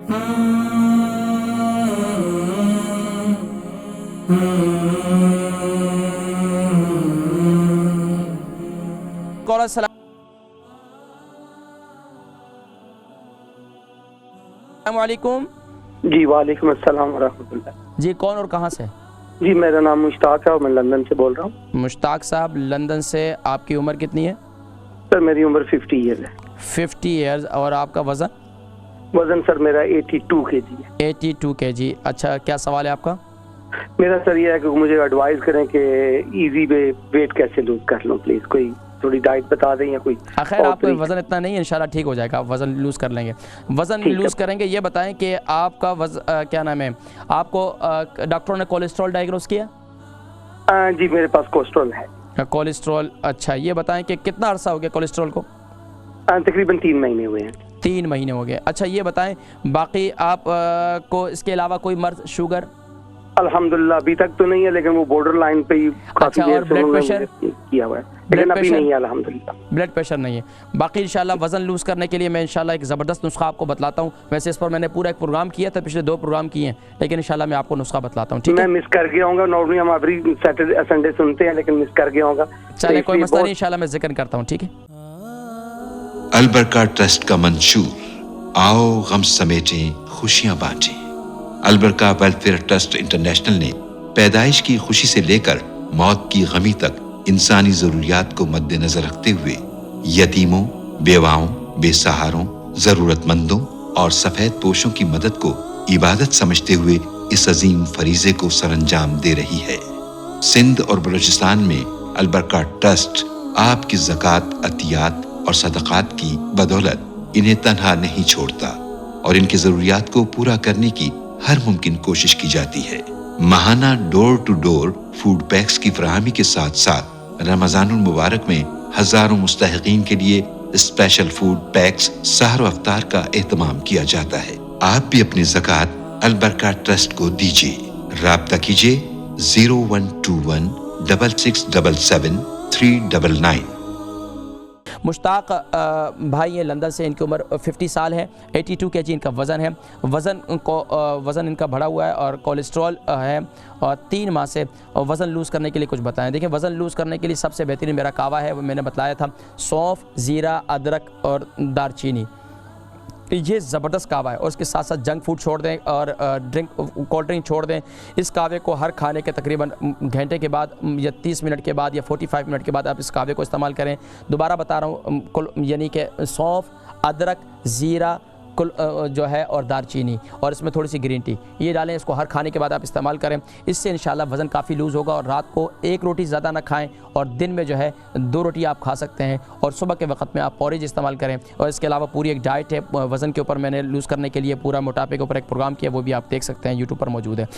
अस्सलामुअलैकुम। जी वालेकुम अस्सलाम व रहमतुल्लाह। जी कौन और कहाँ से? जी मेरा नाम मुश्ताक है और मैं लंदन से बोल रहा हूँ। मुश्ताक साहब लंदन से, आपकी उम्र कितनी है? सर मेरी उम्र 50 ईयर है। 50 ईयर्स। और आपका वज़न? वजन सर मेरा 82 kg है। 82 kg। अच्छा, क्या सवाल है आपका? मेरा सर ये है कि मुझे एडवाइस करें कि इजी वे वेट कैसे लूज कर लूँ, प्लीज कोई थोड़ी डाइट बता दें या कोई। खैर आपका वज़न इतना नहीं है, इंशाल्लाह ठीक हो जाएगा, आप वज़न लूज़ कर लेंगे। वज़न लूज़ करेंगे। ये बताएं कि आपका क्या नाम है, आपको डॉक्टरों ने कोलेस्ट्रॉल डायग्नोस किया? जी मेरे पास कोलेस्ट्रॉल है। कोलेस्ट्रॉल। अच्छा, ये बताएं कि कितना अरसा हो गया कोलेस्ट्रॉल को? तकरीबन 3 महीने हुए हैं। 3 महीने हो गए। अच्छा, ये बताएं बाकी आप को इसके अलावा कोई मर्ज, शुगर? अल्हम्दुलिल्लाह अभी तक तो नहीं है, लेकिन वो बॉर्डर लाइन पे ही काफी देर से ब्लड प्रेशर किया हुआ है, लेकिन अभी नहीं है अल्हम्दुलिल्लाह। ब्लड प्रेशर नहीं है। बाकी इंशाल्लाह वज़न लूज़ करने के लिए मैं इंशाल्लाह एक ज़बरदस्त नुस्खा आपको बतलाता हूँ। वैसे इस पर मैंने पूरा एक प्रोग्राम किया था, पिछले 2 प्रोग्राम किए हैं, लेकिन इंशाल्लाह मैं आपको नुस्खा बतलाता हूँ। ठीक है, मैं मिस कर गया हूँ। नॉर्मली हम एवरी सैटरडे संडे सुनते हैं, लेकिन मिस कर गया होगा। चले कोई मसला नहीं, इंशाल्लाह मैं जिक्र करता हूँ। ठीक है। अल बरका ट्रस्ट का मंशूर, आओ गम समेटें खुशियां बांटें। अल बरका वेलफेयर ट्रस्ट इंटरनेशनल ने पैदाइश की खुशी से लेकर मौत की गमी तक इंसानी जरूरियात को मद्देनजर रखते हुए यतीमों, बेवाओं, बेसहारों, जरूरतमंदों और सफेद पोशों की मदद को इबादत समझते हुए इस अजीम फरीजे को सरअंजाम दे रही है। सिंध और बलूचिस्तान में अल बरका ट्रस्ट आपकी ज़कात, अतियात और सदक़ात की बदौलत इन्हें तन्हा नहीं छोड़ता और इनकी जरूरियात को पूरा करने की हर मुमकिन कोशिश की जाती है। माहाना door to door food packs की फराहमी के साथ साथ रमजानुल मुबारक में हजारों मुस्तहिकीन के लिए स्पेशल फूड पैक्स सहर व अफ्तार का एहतमाम किया जाता है। आप भी अपनी ज़कात अल बरका ट्रस्ट को दीजिए। राब्ता कीजिए 0121 6677 399। मुश्ताक भाई ये लंदन से, इनकी उम्र 50 साल है, 82 kg इनका वज़न है। वज़न इनका बढ़ा हुआ है और कोलेस्ट्रॉल है, और 3 माह से वज़न लूज़ करने के लिए कुछ बताएं। देखिए, वज़न लूज़ करने के लिए सबसे बेहतरीन मेरा कावा है, वो मैंने बताया था, सौंफ, ज़ीरा, अदरक और दारचीनी। ये ज़बरदस्त कावा है। और उसके साथ साथ जंक फूड छोड़ दें और कोल्ड ड्रिंक छोड़ दें। इस कावे को हर खाने के तकरीबन घंटे के बाद या 30 मिनट के बाद या 45 मिनट के बाद आप इस कावे को इस्तेमाल करें। दोबारा बता रहा हूँ, यानी कि सौंफ, अदरक, ज़ीरा जो है और दारचीनी, और इसमें थोड़ी सी ग्रीन टी, ये डालें। इसको हर खाने के बाद आप इस्तेमाल करें। इससे इंशाल्लाह वज़न काफ़ी लूज़ होगा। और रात को 1 रोटी ज़्यादा ना खाएं, और दिन में जो है 2 रोटी आप खा सकते हैं, और सुबह के वक्त में आप पॉरेज इस्तेमाल करें। और इसके अलावा पूरी एक डाइट है वज़न के ऊपर, मैंने लूज़ करने के लिए पूरा मोटापे के ऊपर एक प्रोग्राम किया, वो भी आप देख सकते हैं, यूट्यूब पर मौजूद है।